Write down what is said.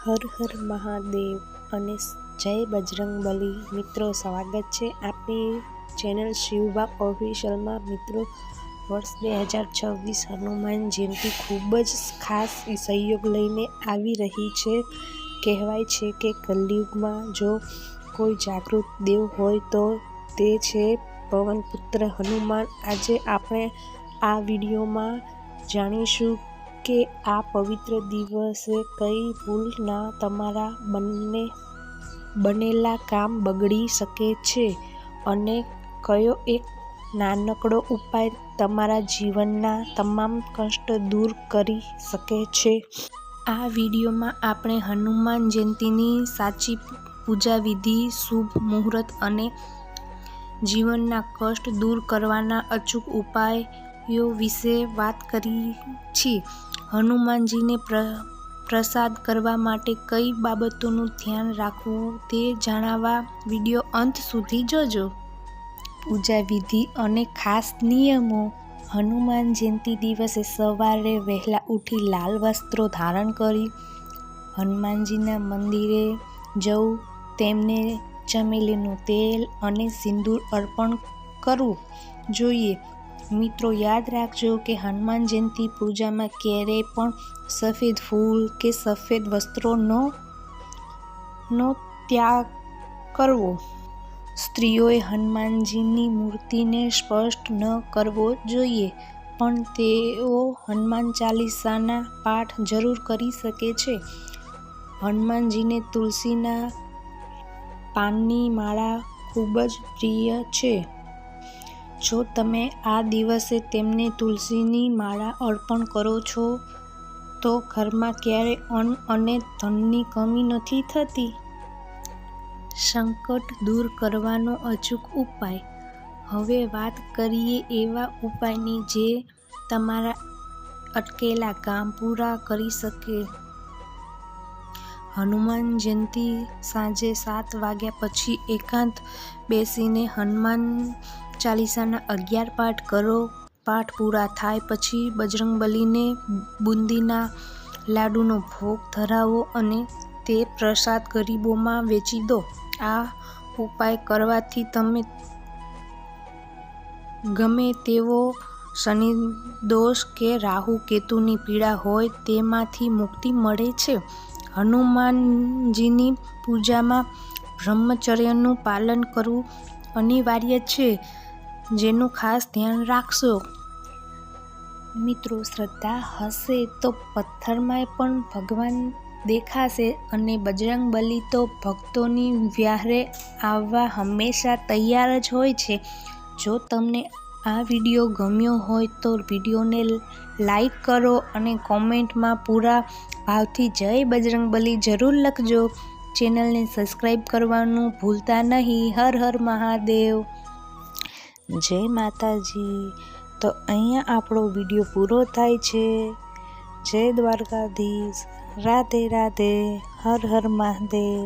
હર હર મહાદેવ અને જય બજરંગબલી. મિત્રો, સ્વાગત છે આપણી ચેનલ શિવબા ઓફિશિયલમાં. મિત્રો, વર્ષ 2026 હનુમાન જયંતિ ખૂબ જ ખાસ સહયોગ લઈને આવી રહી છે. કહેવાય છે કે કલયુગમાં જો કોઈ જાગૃત દેવ હોય તો તે છે પવનપુત્ર હનુમાન. આજે આપણે આ વિડીયોમાં જાણીશું કે આ પવિત્ર દિવસે કઈ ભૂલ ના તમારા બનેલા કામ બગડી શકે છે અને કયો એક નાનકડો ઉપાય તમારા જીવનના તમામ કષ્ટ દૂર કરી શકે છે. આ વિડીયોમાં આપણે હનુમાન જયંતિની સાચી પૂજા વિધિ, શુભ મુહૂર્ત અને જીવનના કષ્ટ દૂર કરવાના અચૂક ઉપાયો વિશે વાત કરી છીએ. હનુમાનજીને પ્રસાદ કરવા માટે કઈ બાબતોનું ધ્યાન રાખવું તે જાણવા વિડીયો અંત સુધી જોજો. પૂજા વિધિ અને ખાસ નિયમો. હનુમાન જયંતિ દિવસે સવારે વહેલા ઉઠી લાલ વસ્ત્રો ધારણ કરી હનુમાનજીના મંદિરે જવું, તેમને ચમેલીનું તેલ અને સિંદૂર અર્પણ કરવું જોઈએ. મિત્રો, યાદ રાખજો કે હનુમાન જયંતિ પૂજામાં ક્યારેય પણ સફેદ ફૂલ કે સફેદ વસ્ત્રોનો ત્યાગ કરવો. સ્ત્રીઓએ હનુમાનજીની મૂર્તિને સ્પર્શ ન કરવો જોઈએ, પણ તેઓ હનુમાન ચાલીસાના પાઠ જરૂર કરી શકે છે. હનુમાનજીને તુલસીના પાનની માળા ખૂબ જ પ્રિય છે. જો તમે આ દિવસે તેમને તુલસીની માળા અર્પણ કરો છો તો ઘરમાં ક્યારેય અન્ન અને ધનની કમી નથી થતી. સંકટ દૂર કરવાનો અચૂક ઉપાય. હવે વાત કરીએ એવા ઉપાયની જે તમારા અટકેલા કામ પૂરા કરી શકે. હનુમાન જયંતિ સાંજે 7 વાગ્યા પછી એકાંત બેસીને હનુમાન ચાલીસાના 11 પાઠ કરો. પાઠ પૂરા થાય પછી બજરંગબલીને બુંદીના લાડુનો ભોગ ધરાવો અને તે પ્રસાદ ગરીબોમાં વેચી દો. આ ઉપાય કરવાથી તમે ગમે તેવો શનિદોષ કે રાહુ કેતુની પીડા હોય તેમાંથી મુક્તિ મળે છે. હનુમાનજીની પૂજામાં બ્રહ્મચર્યનું પાલન કરવું અનિવાર્ય છે, જેનું ખાસ ધ્યાન રાખશો. મિત્રો, શ્રદ્ધા હશે તો પથ્થરમાં પણ ભગવાન દેખાશે અને બજરંગબલી તો ભક્તોની વ્હારે આવવા હંમેશા તૈયાર જ હોય છે. જો તમને આ વિડીયો ગમ્યો હોય તો વિડીયોને લાઈક કરો અને કોમેન્ટમાં પૂરા ભાવથી જય બજરંગબલી જરૂર લખજો. ચેનલને સબસ્ક્રાઈબ કરવાનું ભૂલતા નહીં. હર હર મહાદેવ. જય માતાજી. તો અહીંયા આપણો વિડીયો પૂરો થાય છે. જય દ્વારકાધીશ. રાધે રાધે. હર હર મહાદેવ.